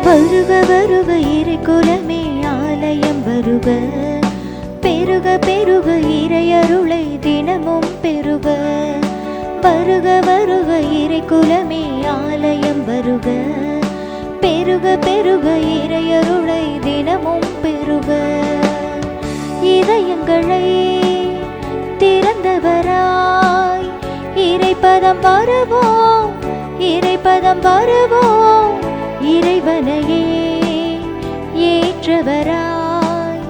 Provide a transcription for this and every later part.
வருக வருக இறைக்குலமே ஆலயம் வருக, பெருக பெருக இறையருளை தினமும் பெருக. வருக வருக இறைக்குலமே ஆலயம் வருக, பெருக பெருக இறையருளை தினமும் பெருக. இதயங்களை திறந்தவராய் இறைப்பதம் வருவோம், இறைப்பதம் வருவோம். இறைவனையே ஏற்றவராய்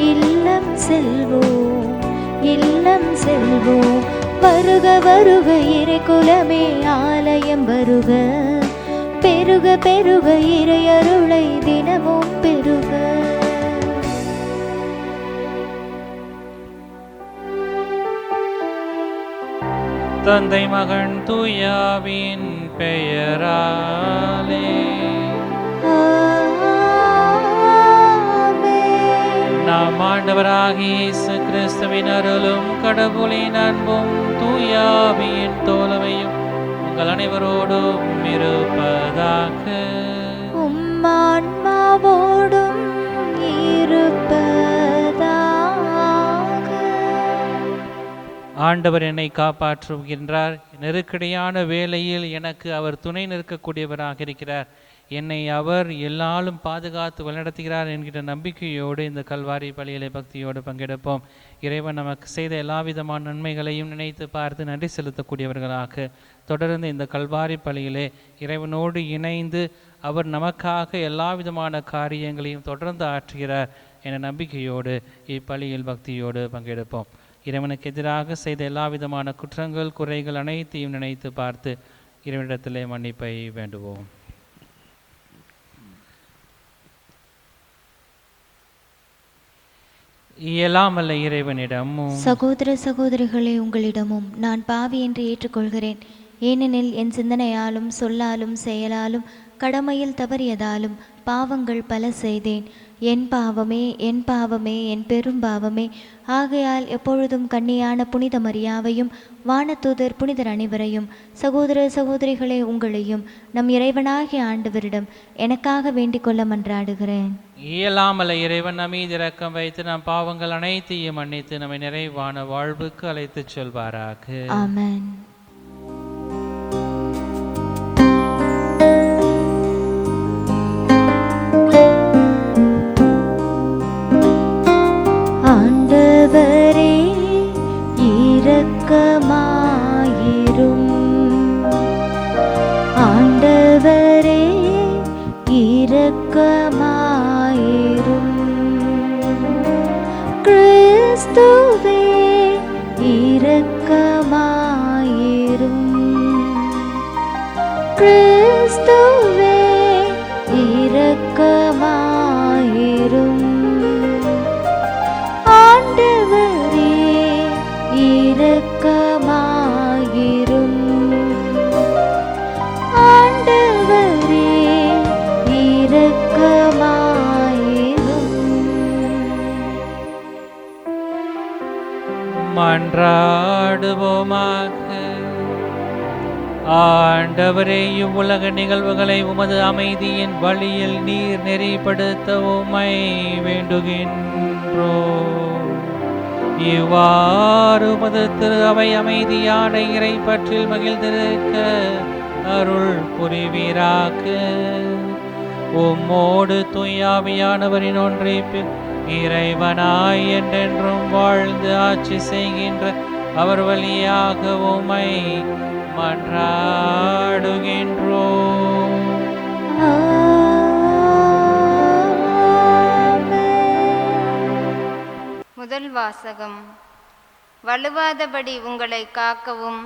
இல்லம் செல்வோம், இல்லம் செல்வோம். வருக வருக இறைக்குலமே ஆலயம் வருக, பெருக பெருக இறையருளை தினமும் பெருக. தந்தை மகன் தூயாவின் பெயராலே நாம் ஆண்டவராகிய இயேசு கிறிஸ்துவின் அருளும் கடவுளின் அன்பும் தூயாவின் தோழமையும் உங்கள் அனைவரோடும் இருப்பதாக. ஆன்மாவோடும் இருப்பதாக. ஆண்டவர் என்னை காப்பாற்றுகின்றார். நெருக்கடியான வேளையில் எனக்கு அவர் துணை நிற்கக்கூடியவராக இருக்கிறார். என்னை அவர் எல்லாரும் பாதுகாத்து வழிநடத்துகிறார் என்கிற நம்பிக்கையோடு இந்த கல்வாரி பலியிலே பக்தியோடு பங்கெடுப்போம். இறைவன் நமக்கு செய்த எல்லா விதமான நன்மைகளையும் நினைத்து பார்த்து நன்றி செலுத்தக்கூடியவர்களாக தொடர்ந்து இந்த கல்வாரி பலியிலே இறைவனோடு இணைந்து அவர் நமக்காக எல்லா விதமான காரியங்களையும் தொடர்ந்து ஆற்றுகிறார் என நம்பிக்கையோடு இப்பலியில் பக்தியோடு பங்கெடுப்போம். இறைவனுக்கு எதிராக செய்த எல்லா விதமான குற்றங்கள் குறைகள் அனைத்தையும் நினைத்து பார்த்து இறைவனிடத்திலே மன்னிப்பை வேண்டுவோம். இயலாமல்ல இறைவனிடமும் சகோதர சகோதரிகளே, உங்களிடமும் நான் பாவி என்று ஏற்றுக்கொள்கிறேன். ஏனெனில் என் சிந்தனையாலும் சொல்லாலும் செயலாலும் கடமையில் தவறியதாலும் பாவங்கள் பல செய்தேன். என் பாவமே என் பாவமே என் பெரும் பாவமே. ஆகையால் எப்பொழுதும் கன்னியான புனித மரியாவையும் வானதூதர் புனிதர் அனைவரையும் சகோதர சகோதரிகளே உங்களையும் நம் இறைவனாகிய ஆண்டவரிடம் எனக்காக வேண்டிக் கொள்ள மன்றாடுகிறேன். இயலாமல இறைவன் நம்மீது இரக்கம் வைத்து நம் பாவங்கள் அனைத்தையும் மன்னித்து நம்மை நிறைவான வாழ்வுக்கு அழைத்துச் செல்வாராக. ஆமென். ஆண்டவரே இரக்கமாயிரும், ஆண்டவரே இரக்கமாயிரும். கிறிஸ்துவே இரக்கமாயிரும், கிறிஸ்துவே இரக்கமாயிரும். ஆண்டவரே இரக்கமாயிரும், ஆண்டவரே இரக்கமாயிரும். மன்றாடுவோமாக. ஆண்டவரே, இவ்வுலக நிகழ்வுகளை உமது அமைதியின் வழியில் நீர் நெறிப்படுத்த உம்மை வேண்டுகின்றோம். இவ்வாறு உமது திரு அவை அமைதியான இறை பற்றில் மகிழ்ந்திருக்க அருள் புரிவீராக. உம்மோடு தூயாவியானவரின் ஒன்றைப்பில் இறைவனாய் என்றென்றும் வாழ்ந்து ஆட்சி செய்கின்ற அவர் வழியாக உம்மை மன்றாடுகின்றோம். முதல் வாசகம். வலுவாதபடி உங்களை காக்கவும்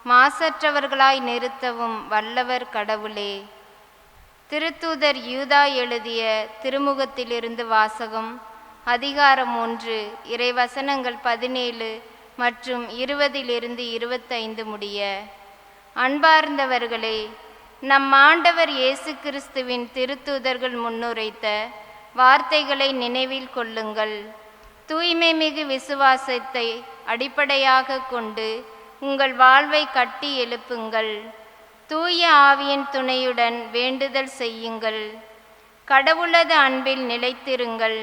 மாசற்றவர்களாய் நிறுத்தவும் வல்லவர் கடவுளே. திருத்தூதர் யூதா எழுதிய திருமுகத்திலிருந்து வாசகம். அதிகாரம் 1, இறைவசனங்கள் 17 மற்றும் 20 25 முடிய. அன்பார்ந்தவர்களே, நம் ஆண்டவர் இயேசு கிறிஸ்துவின் திருத்தூதர்கள் முன்னுரைத்த வார்த்தைகளை நினைவில் கொள்ளுங்கள். தூய்மை மிகு விசுவாசத்தை அடிப்படையாக கொண்டு உங்கள் வாழ்வை கட்டி எழுப்புங்கள். தூய ஆவியின் துணையுடன் வேண்டுதல் செய்யுங்கள். கடவுளது அன்பில் நிலைத்திருங்கள்.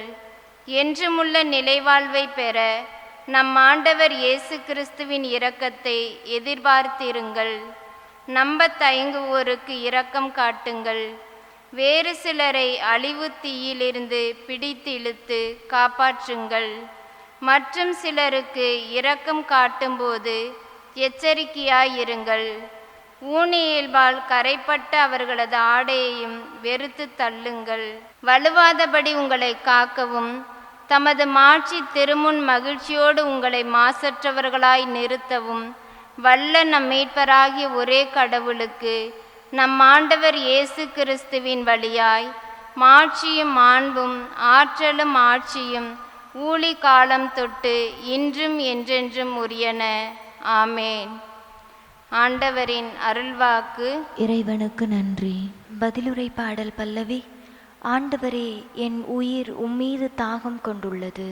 என்றுமுள்ள நிலைவாழ்வை பெற நம் ஆண்டவர் இயேசு கிறிஸ்துவின் இரக்கத்தை எதிர்பார்த்திருங்கள். நம்பத் தயங்குவோருக்கு இரக்கம் காட்டுங்கள். வேறு சிலரை அழிவு தீயிலிருந்து பிடித்து இழுத்து காப்பாற்றுங்கள். மற்றும் சிலருக்கு இரக்கம் காட்டும்போது எச்சரிக்கையாயிருங்கள். ஊனியல்பால் கரைப்பட்ட அவர்களது ஆடையையும் வெறுத்து தள்ளுங்கள். வலுவாதபடி உங்களை காக்கவும் தமது மாட்சி திருமுன் மகிழ்ச்சியோடு உங்களை மாசற்றவர்களாய் நிறுத்தவும் வல்ல நம் மீட்பராகிய ஒரே கடவுளுக்கு நம் ஆண்டவர் இயேசு கிறிஸ்துவின் வழியாய் மாட்சியும் மாண்பும் ஆற்றலும் ஆட்சியும் ஊழி காலம் தொட்டு இன்றும் என்றென்றும் உரியன. ஆமேன். ஆண்டவரின் அருள்வாக்கு. இறைவனுக்கு நன்றி. பதிலுரை பாடல் பல்லவி. ஆண்டவரே, என் உயிர் உம்மீது தாகம் கொண்டுள்ளது.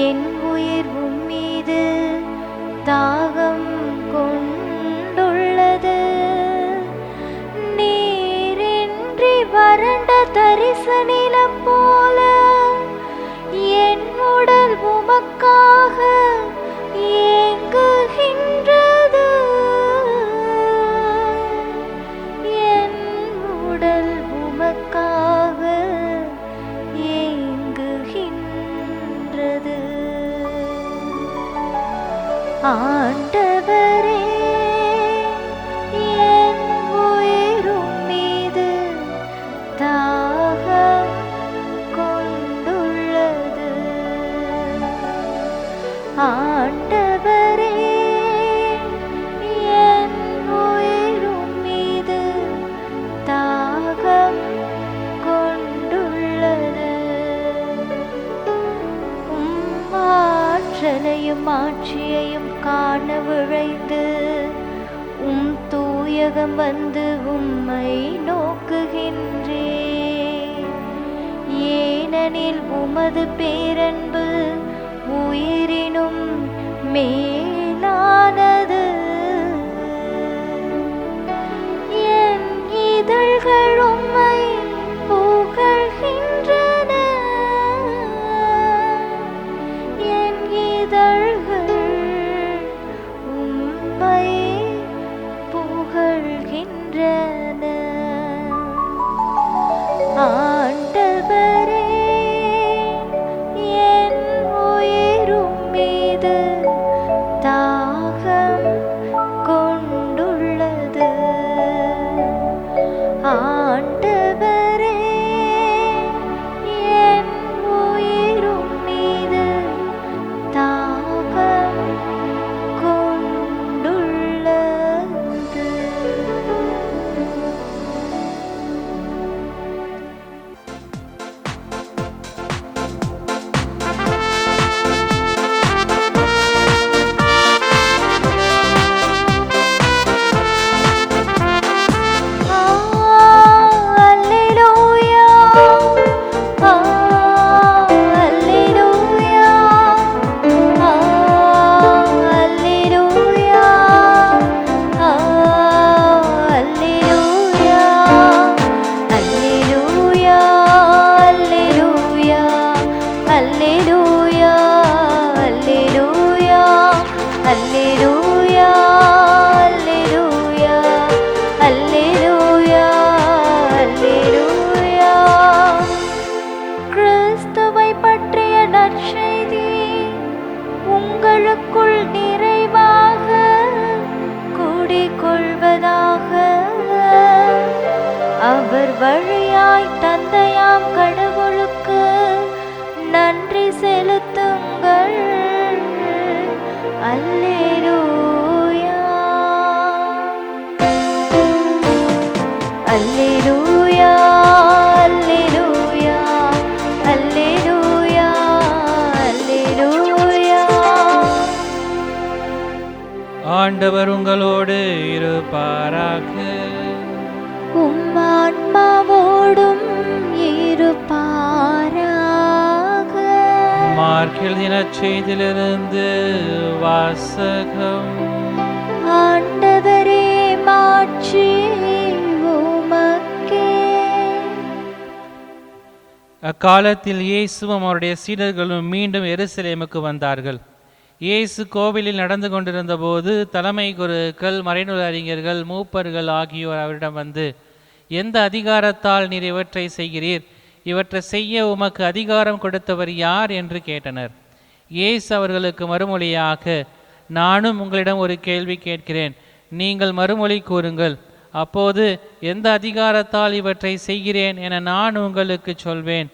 என் உயிர் உம்மீது தாகம் கொண்டுள்ளது. நீரின்றி வறண்ட தரிச நிலம் போல என் உடல் உமக்காக ஏங்குகின்றது. என் உடல் உமக்காக ஏங்குகின்றது. ஆண்டவரே, என் உயிர் உம்மீது தாகம் கொண்டுள்ளது. ஆண்டவரே, என் உயிர் உம்மீது தாகம் கொண்டுள்ளது. ஆற்றலையும் ஆட்சியையும் காண விழைந்து தூயகம் வந்து உம்மை நோக்குகின்றேன். ஏனெனில் உமது பேரன்பு உயிரினும் மேலானது. என் இதழ்கள் உம்மை புகழ்கின்றன. என் இதழ்கள் உம்மை புகழ்கின்றன. ஆண்டவரே, என் உயிர் உம்மீது தாகம் கொண்டுள்ளது. ஆண்டவரே, என் உயிர் உம்மீது தாகம் கொண்டுள்ளது. அல்லேலூயா, செலுத்துங்கள். அல்லேலூயா, அல்லேலூயா, அல்லேலூயா, அல்லேலூயா, அல்லேலூயா. ஆண்டவர் உங்களோடு இருப்பாராக. உம் ஆன்மாவோடும் இருப்பாராக. மார்க்கில் நற்செய்தியிலிருந்து வாசகம். ஆண்டவரே, மாட்சி உமக்கே. அக்காலத்தில் இயேசுவும் அவருடைய சீடர்களும் மீண்டும் எருசலேமுக்கு வந்தார்கள். இயேசு கோவிலில் நடந்து கொண்டிருந்த போது தலைமை குருக்கள், மறைநூல் அறிஞர்கள், மூப்பர்கள் ஆகியோர் அவரிடம் வந்து, எந்த அதிகாரத்தால் நீர் இவற்றை செய்கிறீர்? இவற்றை செய்ய உமக்கு அதிகாரம் கொடுத்தவர் யார் என்று கேட்டனர். இயேசு அவர்களுக்கு மறுமொழியாக, நானும் உங்களிடம் ஒரு கேள்வி கேட்கிறேன், நீங்கள் மறுமொழி கூறுங்கள். அப்போது எந்த அதிகாரத்தால் இவற்றை செய்கிறேன் என நான் உங்களுக்கு சொல்வேன்.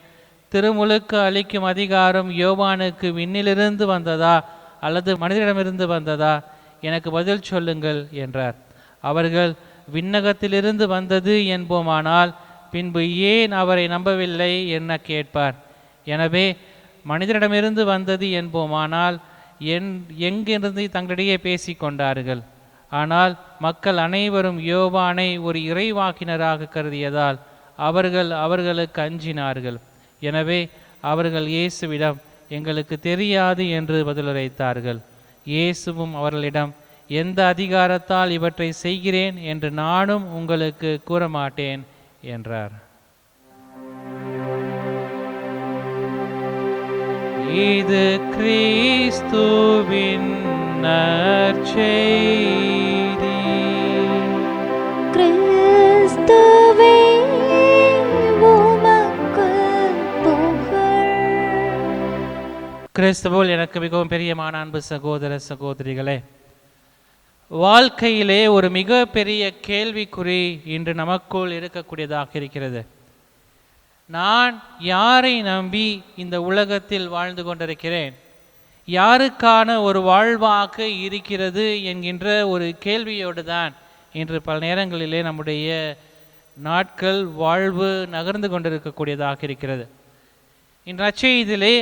திருமுழுக்கு அளிக்கும் அதிகாரம் யோவானுக்கு விண்ணிலிருந்து வந்ததா அல்லது மனிதரிடமிருந்து வந்ததா? எனக்கு பதில் சொல்லுங்கள் என்றார். அவர்கள், விண்ணகத்திலிருந்து வந்தது என்போமானால் பின்பு ஏன் அவரை நம்பவில்லை என கேட்பார். எனவே மனிதரிடமிருந்து வந்தது என்போமானால் எங்கிருந்து தங்களிடையே பேசிக்கொண்டார்கள். ஆனால் மக்கள் அனைவரும் யோவானை ஒரு இறைவாக்கினராக கருதியதால் அவர்களுக்கு அஞ்சினார்கள். எனவே அவர்கள் இயேசுவிடம், எங்களுக்கு தெரியாது என்று பதிலுரைத்தார்கள். இயேசுவும் அவர்களிடம், எந்த அதிகாரத்தால் இவற்றை செய்கிறேன் என்று நானும் உங்களுக்கு கூற மாட்டேன் என்றார். இது கிறிஸ்துவின் நற்செய்தி. கிறிஸ்துவே, உமக்கு புகழ். கிறிஸ்துவுல் எனக்கு மிகவும் பிரியமான அன்பு சகோதர சகோதரிகளே, வாழ்க்கையிலே ஒரு மிக பெரிய கேள்விக்குறி இன்று நமக்குள் இருக்கக்கூடியதாக இருக்கிறது. நான் யாரை நம்பி இந்த உலகத்தில் வாழ்ந்து கொண்டிருக்கிறேன்? யாருக்கான ஒரு வாழ்வாக இருக்கிறது என்கின்ற ஒரு கேள்வியோடு தான் இன்று பல நேரங்களிலே நம்முடைய நாட்கள், வாழ்வு நகர்ந்து கொண்டிருக்கக்கூடியதாக இருக்கிறது. இன்று நற்செய்தியிலே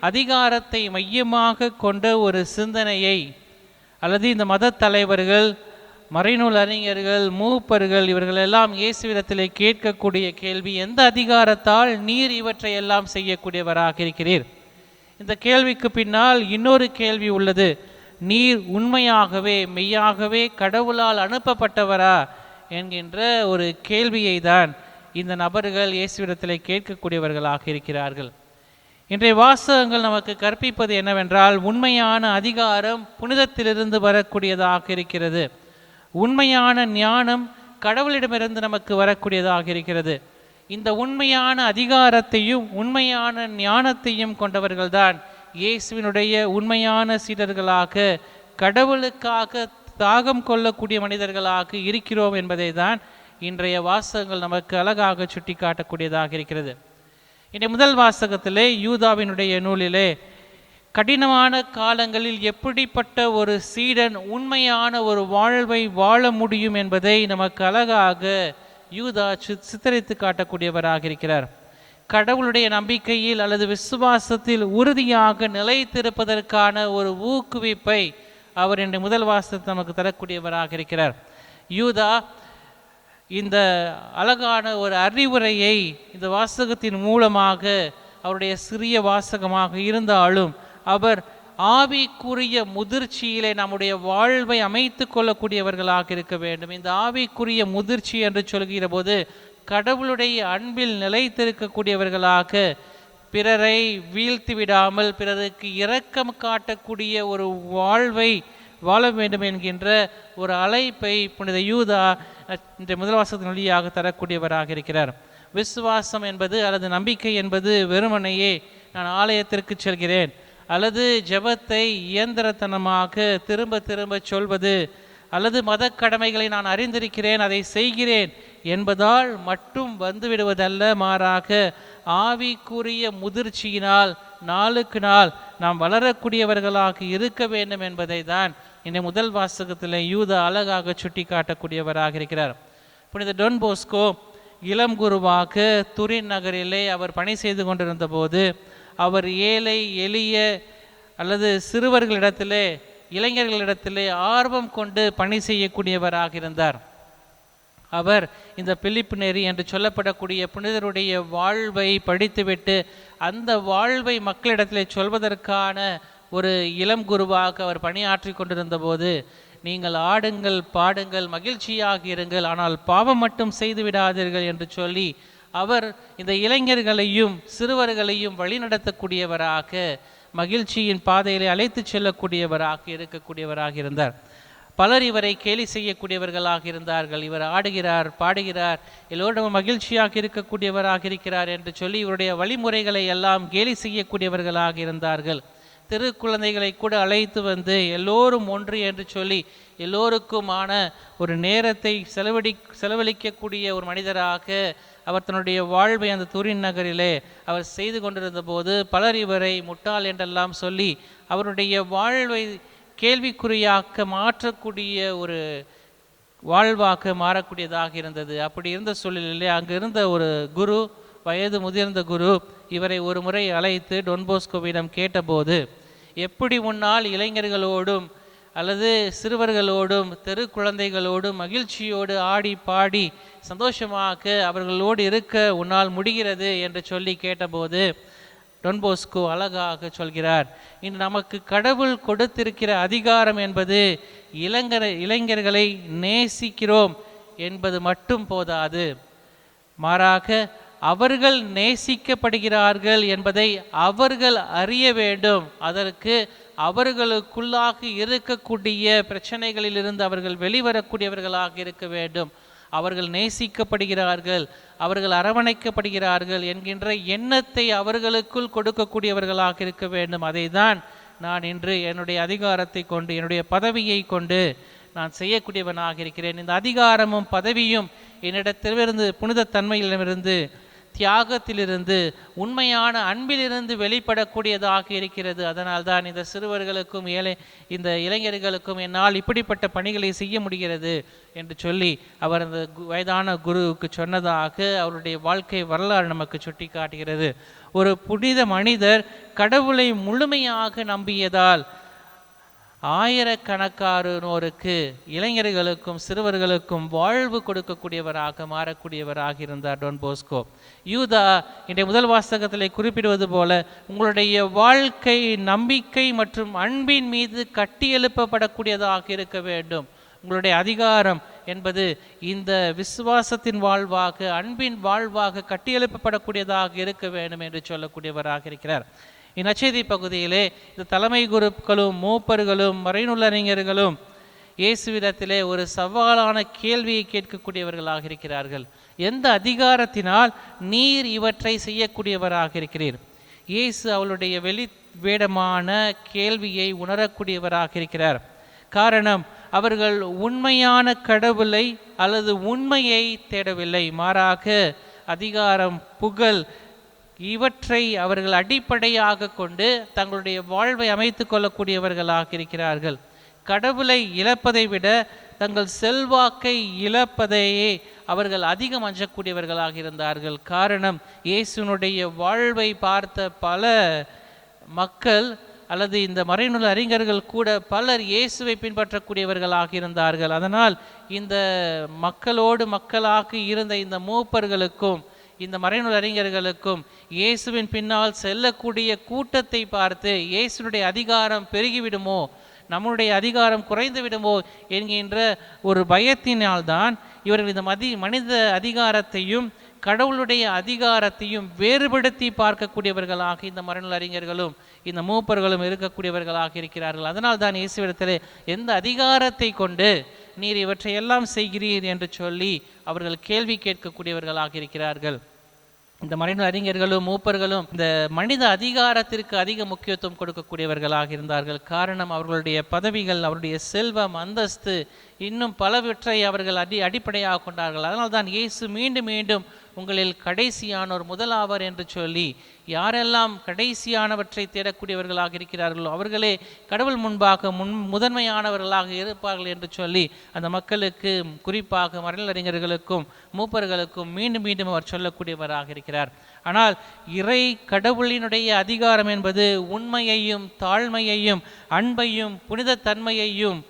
அதிகாரத்தை மையமாக கொண்ட ஒரு சிந்தனையை, அல்லது இந்த மத தலைவர்கள், மறைநூல் அறிஞர்கள், மூப்பர்கள் இவர்களெல்லாம் இயேசுவிடத்திலே கேட்கக்கூடிய கேள்வி, எந்த அதிகாரத்தால் நீர் இவற்றை எல்லாம் செய்யக்கூடியவராக இருக்கிறீர்? இந்த கேள்விக்கு பின்னால் இன்னொரு கேள்வி உள்ளது. நீர் உண்மையாகவே மெய்யாகவே கடவுளால் அனுப்பப்பட்டவரா என்கின்ற ஒரு கேள்வியை தான் இந்த நபர்கள் இயேசுவிடத்திலே கேட்கக்கூடியவர்களாக இருக்கிறார்கள். இன்றைய வாசகங்கள் நமக்கு கற்பிப்பது என்னவென்றால், உண்மையான அதிகாரம் புனிதத்திலிருந்து வரக்கூடியதாக இருக்கிறது. உண்மையான ஞானம் கடவுளிடமிருந்து நமக்கு வரக்கூடியதாக இருக்கிறது. இந்த உண்மையான அதிகாரத்தையும் உண்மையான ஞானத்தையும் கொண்டவர்கள்தான் இயேசுவினுடைய உண்மையான சீடர்களாக, கடவுளுக்காக தாகம் கொள்ளக்கூடிய மனிதர்களாக இருக்கிறோம் என்பதை தான் இன்றைய வாசகங்கள் நமக்கு அழகாக சுட்டி காட்டக்கூடியதாக இருக்கிறது. இன்றைய முதல் வாசகத்திலே யூதாவினுடைய நூலிலே கடினமான காலங்களில் எப்படிப்பட்ட ஒரு சீடன் உண்மையான ஒரு வாழ்வை வாழ முடியும் என்பதை நமக்கு அழகாக யூதா சித்தரித்து காட்டக்கூடியவராக இருக்கிறார். கடவுளுடைய நம்பிக்கையில் அல்லது விசுவாசத்தில் உறுதியாக நிலைத்திருப்பதற்கான ஒரு ஊக்குவிப்பை அவர் இன்றைய முதல் வாசகத்தில் நமக்கு தரக்கூடியவராக இருக்கிறார். யூதா இந்த அழகான ஒரு அறிவுரையை இந்த வாசகத்தின் மூலமாக, அவருடைய சிறிய வாசகமாக இருந்தாலும், அவர் ஆவிக்குரிய முதிர்ச்சியிலே நம்முடைய வாழ்வை அமைத்து கொள்ளக்கூடியவர்களாக இருக்க வேண்டும். இந்த ஆவிக்குரிய முதிர்ச்சி என்று சொல்கிற போது கடவுளுடைய அன்பில் நிலைத்திருக்கக்கூடியவர்களாக, பிறரை வீழ்த்தி விடாமல் பிறருக்கு இரக்கம் காட்டக்கூடிய ஒரு வாழ்வை வாழ வேண்டும் என்கின்ற ஒரு அழைப்பை புனித யூதா இந்த முதல் வாசகத்தின் வழியாக தரக்கூடியவராக இருக்கிறார். விசுவாசம் என்பது அல்லது நம்பிக்கை என்பது வெறுமனையே நான் ஆலயத்திற்கு செல்கிறேன் அல்லது ஜெபத்தை இயந்திரத்தனமாக திரும்ப திரும்ப சொல்வது அல்லது மத கடமைகளை நான் அறிந்திருக்கிறேன் அதை செய்கிறேன் என்பதால் மட்டும் வந்துவிடுவதல்ல, மாறாக ஆவிக்குரிய முதிர்ச்சியினால் நாளுக்கு நாள் நாம் வளரக்கூடியவர்களாக இருக்க வேண்டும் என்பதை தான் இந்த முதல் வாசகத்தில் யூதா அழகாக சுட்டி காட்டக்கூடியவராக இருக்கிறார். புனித டொன் போஸ்கோ இளம் குருவாக துரின் நகரிலே அவர் பணி செய்து கொண்டிருந்த போது அவர் ஏழை எளிய அல்லது சிறுவர்களிடத்திலே இளைஞர்களிடத்திலே ஆர்வம் கொண்டு பணி செய்யக்கூடியவராக இருந்தார். அவர் இந்த பிலிப்பு நெறி என்று சொல்லப்படக்கூடிய புனிதருடைய வாழ்வை படித்துவிட்டு அந்த வாழ்வை மக்களிடத்திலே சொல்வதற்கான ஒரு இளம் குருவாக அவர் பணியாற்றி கொண்டிருந்த போது, நீங்கள் ஆடுங்கள், பாடுங்கள், மகிழ்ச்சியாக இருங்கள், ஆனால் பாவம் மட்டும் செய்து விடாதீர்கள் என்று சொல்லி அவர் இந்த இளைஞர்களையும் சிறுவர்களையும் வழிநடத்தக்கூடியவராக, மகிழ்ச்சியின் பாதையிலே அழைத்து செல்லக்கூடியவராக இருக்கக்கூடியவராக இருந்தார். பலர் இவரை கேலி செய்யக்கூடியவர்களாக இருந்தார்கள். இவர் ஆடுகிறார், பாடுகிறார், எல்லோரும் மகிழ்ச்சியாக இருக்கக்கூடியவராக இருக்கிறார் என்று சொல்லி இவருடைய வழிமுறைகளை எல்லாம் கேலி செய்யக்கூடியவர்களாக இருந்தார்கள். திருக்குழந்தைகளை கூட அழைத்து வந்து எல்லோரும் ஒன்று என்று சொல்லி எல்லோருக்குமான ஒரு நேரத்தை செலவழிக்கக்கூடிய ஒரு மனிதராக அவர் தன்னுடைய வாழ்வை அந்த துரின் நகரிலே அவர் செய்து கொண்டிருந்த போது பலர் இவரை முட்டாள் என்றெல்லாம் சொல்லி அவருடைய வாழ்வை கேள்விக்குறியாக்க மாற்றக்கூடிய ஒரு வாழ்வாக மாறக்கூடியதாக இருந்தது. அப்படி இருந்த சூழலிலே அங்கு இருந்த ஒரு குரு, வயது முதிர்ந்த குரு, இவரை ஒரு முறை அழைத்து டொன்போஸ்கோவிடம் கேட்டபோது, எப்படி உன்னால் இளைஞர்களோடும் அல்லது சிறுவர்களோடும் தெரு குழந்தைகளோடும் மகிழ்ச்சியோடு ஆடி பாடி சந்தோஷமாக அவர்களோடு இருக்க உன்னால் முடிகிறது என்று சொல்லி கேட்டபோது டொன்போஸ்கோ அழகாக சொல்கிறார், இன்று நமக்கு கடவுள் கொடுத்திருக்கிற அதிகாரம் என்பது இளைஞர்களை நேசிக்கிறோம் என்பது மட்டும் போதாது, மாறாக அவர்கள் நேசிக்கப்படுகிறார்கள் என்பதை அவர்கள் அறிய வேண்டும். அதற்கு அவர்களுக்குள்ளாக இருக்கக்கூடிய பிரச்சனைகளிலிருந்து அவர்கள் வெளிவரக்கூடியவர்களாக இருக்க வேண்டும். அவர்கள் நேசிக்கப்படுகிறார்கள், அவர்கள் அரவணைக்கப்படுகிறார்கள் என்கின்ற எண்ணத்தை அவர்களுக்குள் கொடுக்கக்கூடியவர்களாக இருக்க வேண்டும். அதை தான் நான் இன்று என்னுடைய அதிகாரத்தை கொண்டு, என்னுடைய பதவியை கொண்டு நான் செய்யக்கூடியவனாக இருக்கிறேன். இந்த அதிகாரமும் பதவியும் என்னிடத்திலிருந்து, புனித தன்மையிலிருந்து, தியாகத்திலிருந்து, உண்மையான அன்பிலிருந்து வெளிப்படக்கூடியதாக இருக்கிறது. அதனால் தான் இந்த சிறுவர்களுக்கும் இந்த இளைஞர்களுக்கும் என்னால் இப்படிப்பட்ட பணிகளை செய்ய முடிகிறது என்று சொல்லி அவர் அந்த வயதான குருவுக்கு சொன்னதாக அவருடைய வாழ்க்கை வரலாறு நமக்கு சுட்டி காட்டுகிறது. ஒரு புனித மனிதர் கடவுளை முழுமையாக நம்பியதால் ஆயிரக்கணக்கானோருக்கு, இளைஞர்களுக்கும் சிறுவர்களுக்கும் வாழ்வு கொடுக்கக்கூடியவராக மாறக்கூடியவராக இருந்தார் டொன் போஸ்கோ. யூதா இன்றைய முதல் வாசகத்தில் குறிப்பிடுவது போல, உங்களுடைய வாழ்க்கை நம்பிக்கை மற்றும் அன்பின் மீது கட்டியெழுப்பப்படக்கூடியதாக இருக்க வேண்டும். உங்களுடைய அதிகாரம் என்பது இந்த விசுவாசத்தின் வாழ்வாக, அன்பின் வாழ்வாக கட்டியெழுப்பப்படக்கூடியதாக இருக்க வேண்டும் என்று சொல்லக்கூடியவராக இருக்கிறார். இந்நற்செய்தி பகுதியிலே இந்த தலைமை குருக்களும் மூப்பர்களும் மறைநூலறிஞர்களும் இயேசுவிடத்திலே ஒரு சவாலான கேள்வியை கேட்கக்கூடியவர்களாக இருக்கிறார்கள். எந்த அதிகாரத்தினால் நீர் இவற்றை செய்யக்கூடியவராக இருக்கிறீர்? இயேசு அவளுடைய வெளி வேடமான கேள்வியை உணரக்கூடியவராக இருக்கிறார். காரணம், அவர்கள் உண்மையான கடவுளை அல்லது உண்மையை தேடவில்லை, மாறாக அதிகாரம், புகழ் இவற்றை அவர்கள் அடிப்படையாக கொண்டு தங்களுடைய வாழ்வை அமைத்து கொள்ளக்கூடியவர்களாக இருக்கிறார்கள். கடவுளை இழப்பதை விட தங்கள் செல்வாக்கை இழப்பதையே அவர்கள் அதிகம் அஞ்சக்கூடியவர்களாக இருந்தார்கள். காரணம், இயேசுனுடைய வாழ்வை பார்த்த பல மக்கள் அல்லது இந்த மறைநூல் அறிஞர்கள் கூட பலர் இயேசுவை பின்பற்றக்கூடியவர்களாக இருந்தார்கள். அதனால் இந்த மக்களோடு மக்களாக இருந்த இந்த மூப்பர்களுக்கும் இந்த மறைநூல் அறிஞர்களுக்கும் இயேசுவின் பின்னால் செல்லக்கூடிய கூட்டத்தை பார்த்து இயேசுனுடைய அதிகாரம் பெருகிவிடுமோ, நம்முடைய அதிகாரம் குறைந்து விடுமோ என்கின்ற ஒரு பயத்தினால்தான் இவர்கள் இந்த மனித அதிகாரத்தையும் கடவுளுடைய அதிகாரத்தையும் வேறுபடுத்தி பார்க்கக்கூடியவர்களாக இந்த மறைநூல் அறிஞர்களும் இந்த மூப்பர்களும் இருக்கக்கூடியவர்களாக இருக்கிறார்கள். அதனால் தான் இயேசுவிடத்திலே எந்த அதிகாரத்தை கொண்டு நீர் இவற்றை எல்லாம் செய்கிறீர் என்று சொல்லி அவர்கள் கேள்வி கேட்கக்கூடியவர்களாக இருக்கிறார்கள். இந்த மறைநூல் அறிஞர்களும் மூப்பர்களும் இந்த மனித அதிகாரத்திற்கு அதிக முக்கியத்துவம் கொடுக்கக்கூடியவர்களாக இருந்தார்கள். காரணம், அவர்களுடைய பதவிகள், அவருடைய செல்வம், அந்தஸ்து, இன்னும் பலவற்றை அவர்கள் அடிப்படையாக கொண்டார்கள். அதனால் தான் இயேசு மீண்டும் மீண்டும் உங்களில் கடைசியானோர் முதலாவர் என்று சொல்லி, யாரெல்லாம் கடைசியானவற்றை தேடக்கூடியவர்களாக இருக்கிறார்களோ அவர்களே கடவுள் முன்பாக முதன்மையானவர்களாக இருப்பார்கள் என்று சொல்லி அந்த மக்களுக்கு, குறிப்பாக மறைநூலறிஞர்களுக்கும் மூப்பர்களுக்கும் மீண்டும் மீண்டும் அவர் சொல்லக்கூடியவராக இருக்கிறார். ஆனால் இறை கடவுளினுடைய அதிகாரம் என்பது உண்மையையும் தாழ்மையையும் அன்பையும் புனித தன்மையையும்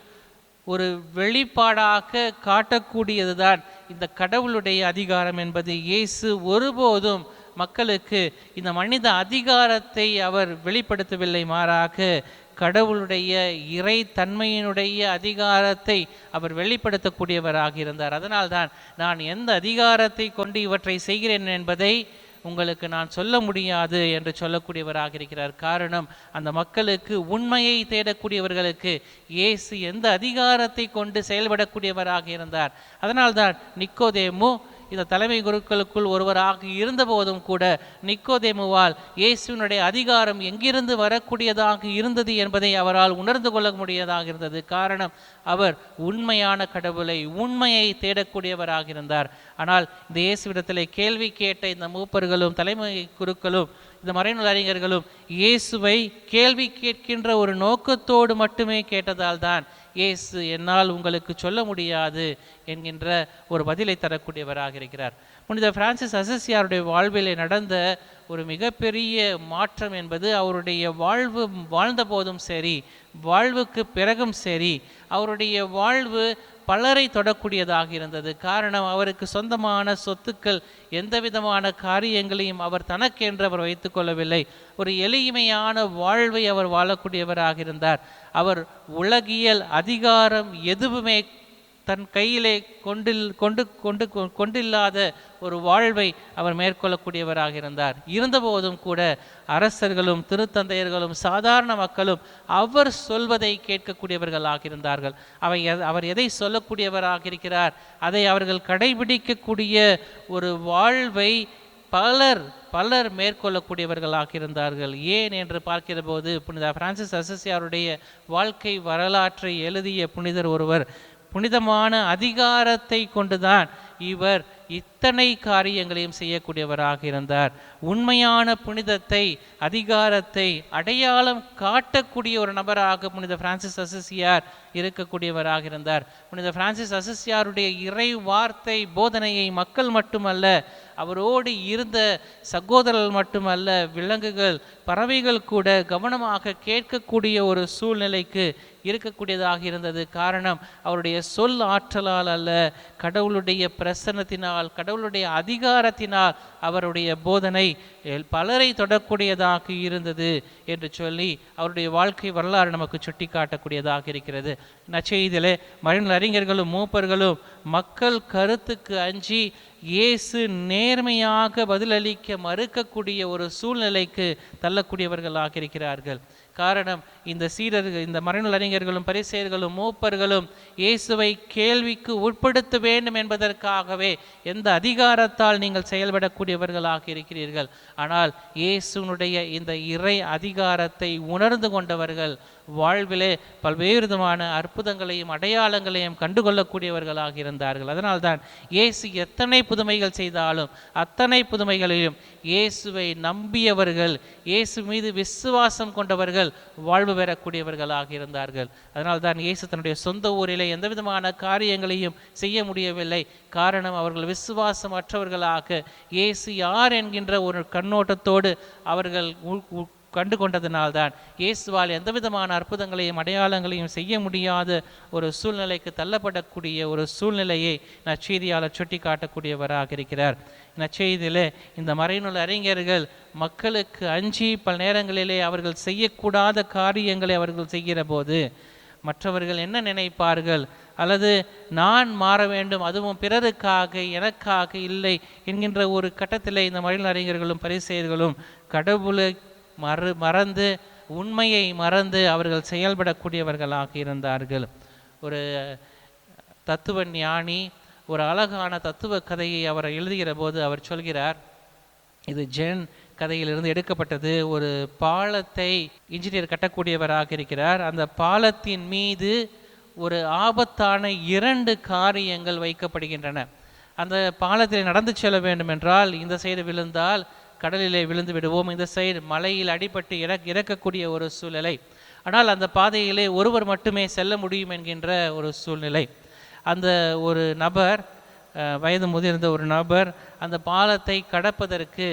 ஒரு வெளிப்பாடாக காட்டக்கூடியதுதான் இந்த கடவுளுடைய அதிகாரம் என்பது. இயேசு ஒருபோதும் மக்களுக்கு இந்த மனித அதிகாரத்தை அவர் வெளிப்படுத்தவில்லை, மாறாக கடவுளுடைய இறை தன்மையினுடைய அதிகாரத்தை அவர் வெளிப்படுத்தக்கூடியவராக இருந்தார். அதனால்தான் நான் எந்த அதிகாரத்தை கொண்டு இவற்றை செய்கிறேன் என்பதை உங்களுக்கு நான் சொல்ல முடியாது என்று சொல்லக்கூடியவராக இருக்கிறார். காரணம், அந்த மக்களுக்கு, உண்மையை தேடக்கூடியவர்களுக்கு இயேசு எந்த அதிகாரத்தை கொண்டு செயல்படக்கூடியவராக இருந்தார். அதனால்தான் நிக்கோதேமு இந்த தலைமை குருக்களுக்குள் ஒருவராக இருந்தபோதும் கூட நிக்கோதேமுவால் இயேசுவினுடைய அதிகாரம் எங்கிருந்து வரக்கூடியதாக இருந்தது என்பதை அவரால் உணர்ந்து கொள்ள முடியதாக இருந்தது. காரணம், அவர் உண்மையான கடவுளை, உண்மையை தேடக்கூடியவராக இருந்தார். ஆனால் இந்த இயேசுவிடத்திலே கேள்வி கேட்ட இந்த மூப்பர்களும் தலைமை குருக்களும் இந்த மறைநூல் அறிஞர்களும் இயேசுவை கேள்வி கேட்கின்ற ஒரு நோக்கத்தோடு மட்டுமே கேட்டதால் தான் இயேசு என்னால் உங்களுக்கு சொல்ல முடியாது என்கின்ற ஒரு பதிலை தரக்கூடியவராக இருக்கிறார். புனித பிரான்சிஸ் அசிசியாருடைய வாழ்விலே நடந்த ஒரு மிகப்பெரிய மாற்றம் என்பது, அவருடைய வாழ்ந்த போதும் சரி, வாழ்வுக்கு பிறகும் சரி, அவருடைய வாழ்வு பலரை தொடக்கூடியதாக இருந்தது. காரணம், அவருக்கு சொந்தமான சொத்துக்கள், எந்த விதமான காரியங்களையும் அவர் தனக்கென்று அவர் வைத்து கொள்ளவில்லை. ஒரு எளிமையான வாழ்வை அவர் வாழக்கூடியவராக இருந்தார். அவர் உலகியல் அதிகாரம் எதுவுமே தன் கையிலே கொண்டில்லாத ஒரு வாழ்வை அவர் மேற்கொள்ளக்கூடியவராக இருந்தார். இருந்தபோதும் கூட அரசர்களும் திருத்தந்தையர்களும் சாதாரண மக்களும் அவர் சொல்வதை கேட்கக்கூடியவர்களாக இருந்தார்கள். அவர் எதை சொல்லக்கூடியவராக இருக்கிறார் அதை அவர்கள் கடைபிடிக்கக்கூடிய ஒரு வாழ்வை பலர் மேற்கொள்ளக்கூடியவர்களாக இருந்தார்கள். ஏன் என்று பார்க்கிற போது, புனித பிரான்சிஸ் அசிசியாருடைய வாழ்க்கை வரலாற்றை எழுதிய புனிதர் ஒருவர், புனிதமான அதிகாரத்தை கொண்டுதான் இவர் இத்தனை காரியங்களையும் செய்யக்கூடியவராக இருந்தார். உண்மையான புனிதத்தை, அதிகாரத்தை அடையாளம் காட்டக்கூடிய ஒரு நபராக புனித பிரான்சிஸ் அசிசியார் இருக்கக்கூடியவராக இருந்தார். புனித பிரான்சிஸ் அசிசியாருடைய இறை வார்த்தை போதனையை மக்கள் மட்டுமல்ல, அவரோடு இருந்த சகோதரர்கள் மட்டுமல்ல, விலங்குகள், பறவைகள் கூட கவனமாக கேட்கக்கூடிய ஒரு சூழ்நிலைக்கு இருக்கக்கூடியதாக இருந்தது. காரணம், அவருடைய சொல் ஆற்றலால் அல்ல, கடவுளுடைய பிரசன்னத்தினால், கடவுளுடைய அதிகாரத்தினால் அவருடைய போதனை பலரை தொடக்கூடியதாக இருந்தது என்று சொல்லி அவருடைய வாழ்க்கை வரலாறு நமக்கு சுட்டி காட்டக்கூடியதாக இருக்கிறது. நற்செய்தியிலே மறைநூல் அறிஞர்களும் மூப்பர்களும் மக்கள் கருத்துக்கு அஞ்சி இயேசு நேர்மையாக பதிலளிக்க மறுக்கக்கூடிய ஒரு சூழ்நிலைக்கு தள்ளக்கூடியவர்களாக இருக்கிறார்கள். காரணம், இந்த சீடர்கள், இந்த மறைநூல் அறிஞர்களும் பரிசேயர்களும் மூப்பர்களும் இயேசுவை கேள்விக்கு உட்படுத்த வேண்டும் என்பதற்காகவே எந்த அதிகாரத்தால் நீங்கள் செயல்படக்கூடியவர்களாக இருக்கிறீர்கள். ஆனால் இயேசுனுடைய இந்த இறை அதிகாரத்தை உணர்ந்து கொண்டவர்கள் வாழ்விலே பல்வேறு விதமான அற்புதங்களையும் அடையாளங்களையும் கண்டுகொள்ளக்கூடியவர்களாக இருந்தார்கள். அதனால்தான் இயேசு எத்தனை புதுமைகள் செய்தாலும் அத்தனை புதுமைகளையும் இயேசுவை நம்பியவர்கள், இயேசு மீது விசுவாசம் கொண்டவர்கள் வாழ்வு பெறக்கூடியவர்களாக இருந்தார்கள். அதனால்தான் இயேசு தன்னுடைய சொந்த ஊரிலே எந்த விதமான காரியங்களையும் செய்ய முடியவில்லை. காரணம், அவர்கள் விசுவாசம் அற்றவர்களாக இயேசு யார் என்கின்ற ஒரு கண்ணோட்டத்தோடு அவர்கள் கண்டு கொண்டதினால்தான் இயேசுவால் எந்த விதமான அற்புதங்களையும் அடையாளங்களையும் செய்ய முடியாத ஒரு சூழ்நிலைக்கு தள்ளப்படக்கூடிய ஒரு சூழ்நிலையை நற்செய்தியாளர் சுட்டி காட்டக்கூடியவராக இருக்கிறார். நற்செய்தியிலே இந்த மறைநூல் அறிஞர்கள் மக்களுக்கு அஞ்சி பல நேரங்களிலே அவர்கள் செய்யக்கூடாத காரியங்களை அவர்கள் செய்கிற போது மற்றவர்கள் என்ன நினைப்பார்கள், அல்லது நான் மாற வேண்டும், அதுவும் பிறருக்காக, எனக்காக இல்லை என்கின்ற ஒரு கட்டத்திலே இந்த மறைநூல் அறிஞர்களும் பரிசேயர்களும் கடவுளை மறந்து, உண்மையை மறந்து அவர்கள் செயல்படக்கூடியவர்களாக இருந்தார்கள். ஒரு தத்துவ ஞானி ஒரு அழகான தத்துவ கதையை அவர் எழுதுகிற போது அவர் சொல்கிறார், இது ஜென் கதையிலிருந்து எடுக்கப்பட்டது. ஒரு பாலத்தை இன்ஜினியர் கட்டக்கூடியவராக இருக்கிறார். அந்த பாலத்தின் மீது ஒரு ஆபத்தான 2 காரியங்கள் வைக்கப்படுகின்றன. அந்த பாலத்தில் நடந்து செல்ல வேண்டும் என்றால் இந்த சைடு விழுந்தால் கடலிலே விழுந்து விடுவோம், இந்த சைடு மலையில் அடிபட்டு இறக்கக்கூடிய ஒரு சூழ்நிலை. ஆனால் அந்த பாதையிலே ஒருவர் மட்டுமே செல்ல முடியும் என்கின்ற ஒரு சூழ்நிலை. அந்த ஒரு நபர், வயது முதிர்ந்த ஒரு நபர், அந்த பாலத்தை கடப்பதற்கு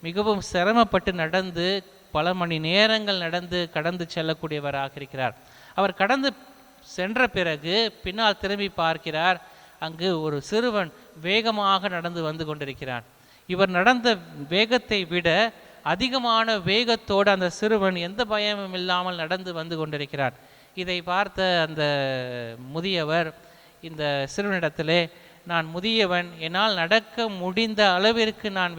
மிகவும் சிரமப்பட்டு நடந்து பல மணி நேரங்கள் கடந்து செல்லக்கூடியவராக இருக்கிறார். அவர் கடந்து சென்ற பிறகு பின்னால் திரும்பி பார்க்கிறார். அங்கு ஒரு சிறுவன் வேகமாக நடந்து வந்து கொண்டிருக்கிறான். இவர் நடந்த வேகத்தை விட அதிகமான வேகத்தோடு அந்த சிறுவன் எந்த பயமும் இல்லாமல் நடந்து வந்து கொண்டிருக்கிறார். இதை பார்த்த அந்த முதியவர் இந்த சிறுவனிடத்திலே, நான் முதியவன், என்னால் நடக்க முடிந்த அளவிற்கு நான்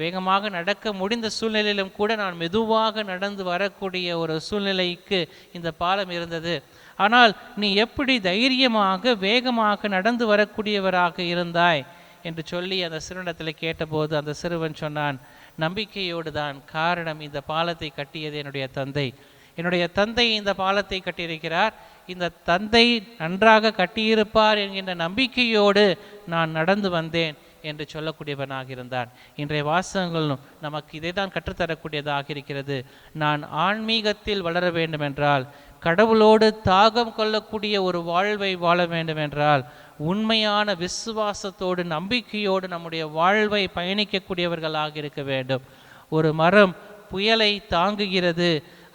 வேகமாக நடக்க முடிந்த சூழ்நிலையிலும் கூட நான் மெதுவாக நடந்து வரக்கூடிய ஒரு சூழ்நிலைக்கு இந்த பாலம் இருந்தது. ஆனால் நீ எப்படி தைரியமாக வேகமாக நடந்து வரக்கூடியவராக இருந்தாய் என்று சொல்லி அந்த சிறுவனிடத்தில் கேட்டபோது அந்த சிறுவன் சொன்னான், நம்பிக்கையோடு தான். காரணம், இந்த பாலத்தை கட்டியது என்னுடைய தந்தை இந்த பாலத்தை கட்டியிருக்கிறார். இந்த தந்தை நன்றாக கட்டியிருப்பார் என்கின்ற நம்பிக்கையோடு நான் நடந்து வந்தேன் என்று சொல்லக்கூடியவனாக இருந்தான். இன்றைய வாசகங்களும் நமக்கு இதை தான் கற்றுத்தரக்கூடியதாக இருக்கிறது. நான் ஆன்மீகத்தில் வளர வேண்டுமென்றால், கடவுளோடு தாகம் கொள்ளக்கூடிய ஒரு வாழ்வை வாழ வேண்டுமென்றால், உண்மையான விசுவாசத்தோடு நம்பிக்கையோடு நம்முடைய வாழ்வை பயணிக்கக்கூடியவர்களாக இருக்க வேண்டும். ஒரு மரம் புயலை தாங்குகிறது,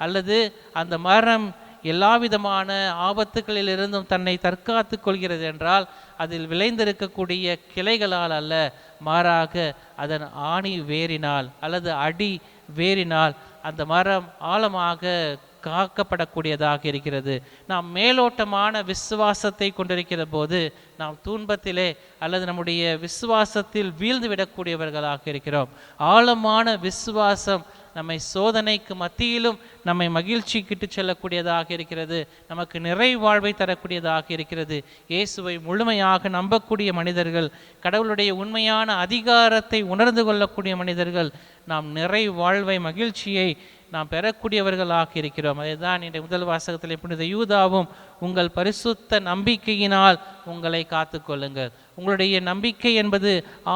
அல்லது அந்த மரம் எல்லா விதமான ஆபத்துகளிலிருந்தும் தன்னை தற்காத்து கொள்கிறது என்றால் அதில் விளைந்திருக்கக்கூடிய கிளைகளால் அல்ல, மாறாக அதன் ஆணி வேரினால் அல்லது அடி வேரினால் அந்த மரம் ஆழமாக காக்கப்படக்கூடியதாக இருக்கிறது. நாம் மேலோட்டமான விசுவாசத்தை கொண்டிருக்கிற போது நாம் துன்பத்திலே அல்லது நம்முடைய விசுவாசத்தில் வீழ்ந்து விடக்கூடியவர்களாக இருக்கிறோம். ஆழமான விசுவாசம் நம்மை சோதனைக்கு மத்தியிலும் நம்மை மகிழ்ச்சிக்கிட்டு செல்லக்கூடியதாக இருக்கிறது, நமக்கு நிறைவாழ்வை தரக்கூடியதாக இருக்கிறது. இயேசுவை முழுமையாக நம்பக்கூடிய மனிதர்கள், கடவுளுடைய உண்மையான அதிகாரத்தை உணர்ந்து கொள்ளக்கூடிய மனிதர்கள், நாம் நிறைவாழ்வை மகிழ்ச்சியை நாம் பெறக்கூடியவர்களாக இருக்கிறோம். அதுதான் இன்றைய முதல் வாசகத்தில் புனித யூதாவும், உங்கள் பரிசுத்த நம்பிக்கையினால் உங்களை காத்து கொள்ளுங்கள். உங்களுடைய நம்பிக்கை என்பது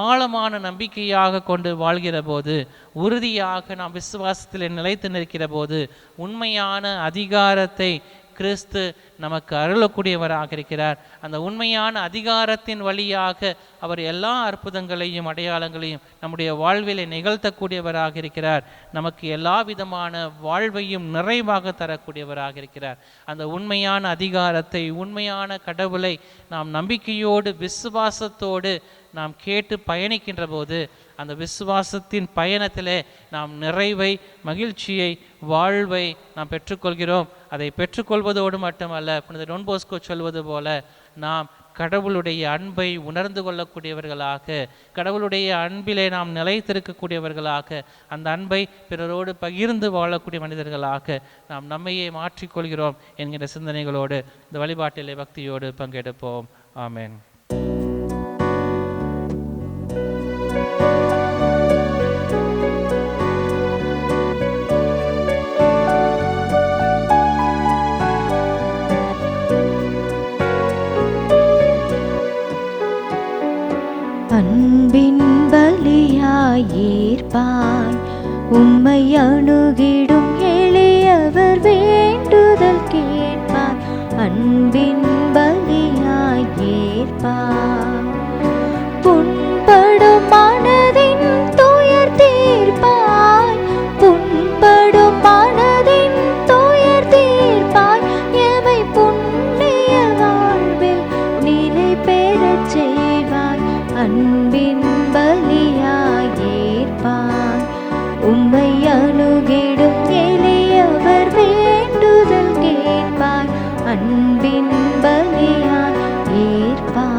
ஆழமான நம்பிக்கையாக கொண்டு வாழ்கிற போது, உறுதியாக நாம் விசுவாசத்தில் நிலைத்து நிற்கிற போது, உண்மையான அதிகாரத்தை கிறிஸ்து நமக்கு அருளக்கூடியவராக இருக்கிறார். அந்த உண்மையான அதிகாரத்தின் வழியாக அவர் எல்லா அற்புதங்களையும் அடையாளங்களையும் நம்முடைய வாழ்விலை நிகழ்த்தக்கூடியவராக இருக்கிறார். நமக்கு எல்லா விதமான வாழ்வையும் நிறைவாக தரக்கூடியவராக இருக்கிறார். அந்த உண்மையான அதிகாரத்தை, உண்மையான கடவுளை நாம் நம்பிக்கையோடு விசுவாசத்தோடு நாம் கேட்டு பயணிக்கின்ற போது, அந்த விசுவாசத்தின் பயணத்திலே நாம் நிறைவை, மகிழ்ச்சியை, வாழ்வை நாம் பெற்றுக்கொள்கிறோம். அதை பெற்றுக்கொள்வதோடு மட்டுமல்ல, புனித டொன் போஸ்கோ சொல்வது போல, நாம் கடவுளுடைய அன்பை உணர்ந்து கொள்ளக்கூடியவர்களாக, கடவுளுடைய அன்பிலே நாம் நிலைத்திருக்கக்கூடியவர்களாக, அந்த அன்பை பிறரோடு பகிர்ந்து வாழக்கூடிய மனிதர்களாக நாம் நம்மையே மாற்றிக்கொள்கிறோம் என்கிற சிந்தனைகளோடு இந்த வழிபாட்டிலே பக்தியோடு பங்கெடுப்போம். ஆமென். அன்பின் பலியாய் ஏற்பாய், உம்மை அணுகிடும் எளியவர் வேண்டுதல் கேட்பாய். அன்பின் பலியாய் ஏற்பாய், புண்படும் மனதின் துயர் தீர்ப்பாய். புண்படும் மனதின் துயர் தீர்ப்பாய், எமை புண்ணிய வாழ்வில் நிலை பெறச் செய்வாய். அன்பின் பலியாய் ஏற்பாய், உம்மை அணுகிடும் எளியவர் வேண்டுதல் கேட்பாய். அன்பின் பலியாய் ஏற்பாய்.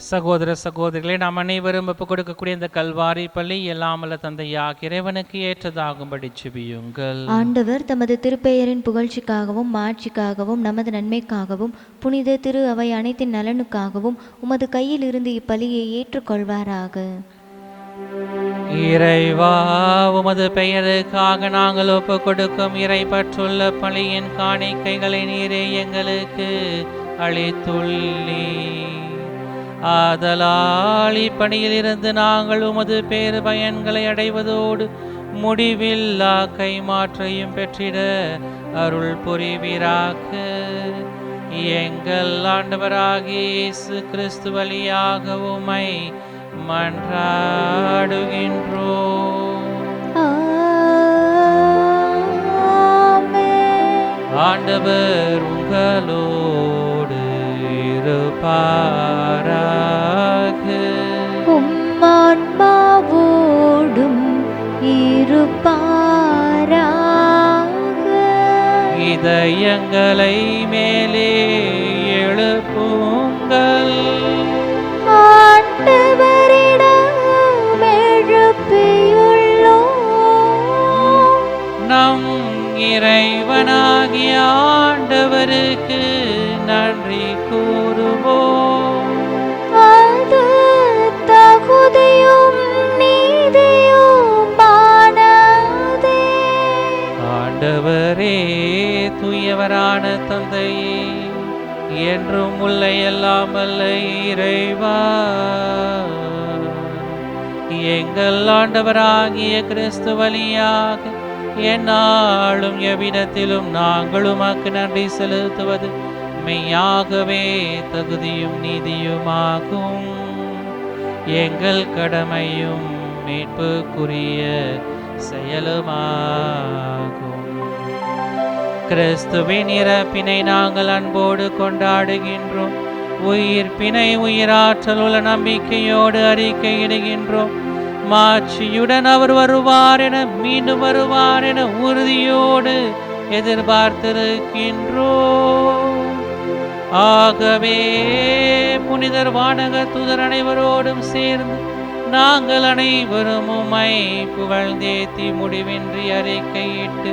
சகோதர சகோதரிகளே, நாம் அனைவரும் ஒப்புக் கொடுக்கக்கூடிய இந்த கல்வாரி பள்ளி எல்லாமல்ல தந்தையாக இறைவனுக்கு ஏற்றதாகும்படி செபியுங்கள். ஆண்டவர் தமது திருப்பெயரின் புகழ்ச்சிக்காகவும் மாட்சிக்காகவும் நமது நன்மைக்காகவும் புனித திரு அவை அனைத்தின் நலனுக்காகவும் உமது கையில் இருந்து இப்பலியை ஏற்றுக்கொள்வாராக. இறைவா, உமது பெயருக்காக நாங்கள் ஒப்புக் கொடுக்கும் இறை பற்றுள்ள பலியின் காணிக்கைகளை நீரே எங்களுக்கு அளித்துள்ளீ. ஆதலால் இப்பணியில் இருந்து நாங்கள் உமது பேறு பயன்களை அடைவதோடு முடிவில்லா கைமாற்றையும் பெற்றிட அருள் புரிவீராக. எங்கள் ஆண்டவராகிய இயேசு கிறிஸ்து வழியாக உம்மை மன்றாடுகின்றோம். ஆண்டவர் உங்களோடு இருப்பாராக. உம்மான்மாவோடும் இருப்பாராக. இதயங்களை மேலே எழுப்புங்கள். ஆண்டவரிடம் எழுப்பியுள்ளோம். நம் இறைவனாகிய ஆண்டவருக்கு நன்றி கூறுவோம். அது தகுதியும் நீதியுமானதே. ஆண்டவரே, தூயவரான தந்தையே, என்றும் உள்ள எல்லாம் அல்ல இறைவா, எங்கள் ஆண்டவராகிய கிறிஸ்து வழியாக எந்நாளும் எவ்விடத்திலும் நாங்கள் உமக்கு நன்றி செலுத்துவது மெய்யாகவே தகுதியும் நீதியுமாகும். எங்கள் கடமையும் மீட்புக்குரிய செயலுமாகும். கிறிஸ்துவின் இறப்பினை நாங்கள் அன்போடு கொண்டாடுகின்றோம். உயிர்ப்பினை உயிராற்றல் உள்ள நம்பிக்கையோடு அறிக்கையிடுகின்றோம். மாட்சியுடன் அவர் வருவார் என, மீண்டும் வருவார் என உறுதியோடு எதிர்பார்த்திருக்கின்றோம். ஆகவே புனிதர் வானக தூதர் அனைவரோடும் சேர்ந்து நாங்கள் அனைவரும் உம்மை புகழ்ந்தேத்தி முடிவின்றி அறிக்கையிட்டு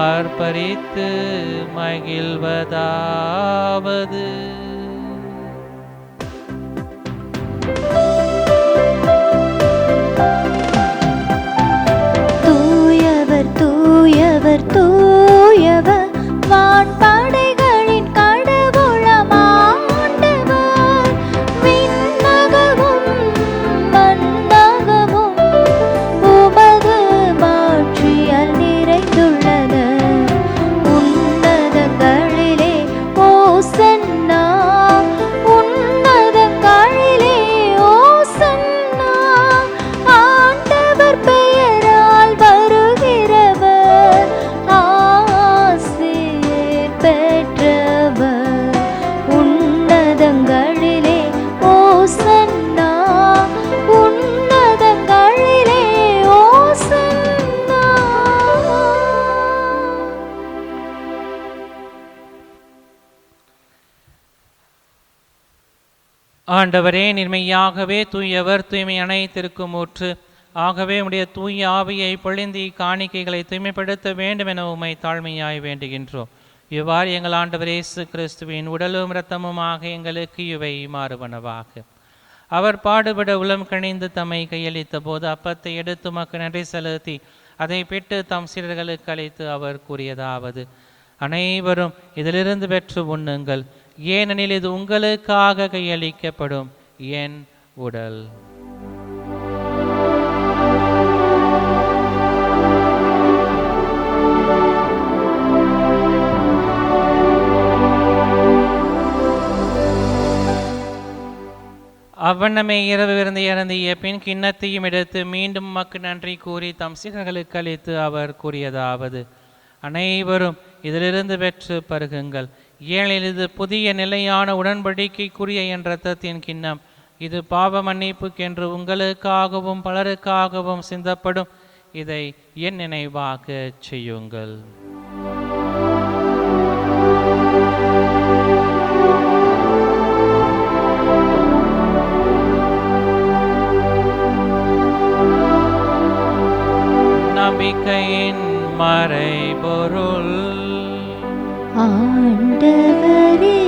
ஆர்ப்பரித்து மகிழ்வதாவது: தூயவர் தூயவர் தூயவர், வான்படைகளின் கடவுளம் ஆண்டவர். விண்ணகமும் மண்ணகமும் உமது மாட்சியால் நிறைந்துள்ளன. உன்னதங்களிலே ஓசன்னா, உன்னதங்களிலே ஓசன்னா. ஆண்டவர் பெயரால் வருகிறவர் ஆசீர் பெற்றவர். உன்னதங்களிலே ஓசன்னா, உன்னதங்களிலே ஓசன்னா. ஆண்டவரே, நிர்மையாகவே தூயவர், தூய்மை அனைத்திற்கும் ஊற்று. ஆகவே உடைய தூய ஆவியை பொழிந்தி காணிக்கைகளை தூய்மைப்படுத்த வேண்டும் என உம்மை தாழ்மையாய் வேண்டுகின்றோம். இவ்வாறு எங்கள் ஆண்டவர் இயேசு கிறிஸ்துவின் உடலும் இரத்தமுமாக எங்களுக்கு இவை மாறுவனவாக. அவர் பாடுபட உளம் கணிந்து தம்மை கையளித்த போது அப்பத்தை எடுத்து உமக்கு நன்றி செலுத்தி அதை பெற்று தம் சீடர்களுக்கு அளித்து அவர் கூறியதாவது: அனைவரும் இதிலிருந்து பெற்று உண்ணுங்கள், ஏனெனில் இது உங்களுக்காக கையளிக்கப்படும் என் உடல். அவ்வண்ணமே இரவு விருந்து இறந்திய பின் கிண்ணத்தையும் எடுத்து மீண்டும் உமக்கு நன்றி கூறி தம் சீடர்களுக்கு அளித்து அவர் கூறியதாவது: அனைவரும் இதிலிருந்து பெற்று பருகுங்கள், ஏனெனில் இது புதிய நிலையான உடன்படிக்கைக்குரிய என் இரத்தத்தின் கிண்ணம். இது பாவ மன்னிப்புக்கென்று உங்களுக்காகவும் பலருக்காகவும் சிந்தப்படும். இதை என் நினைவாக செய்யுங்கள். மறைபொருள். ஆண்டவரே,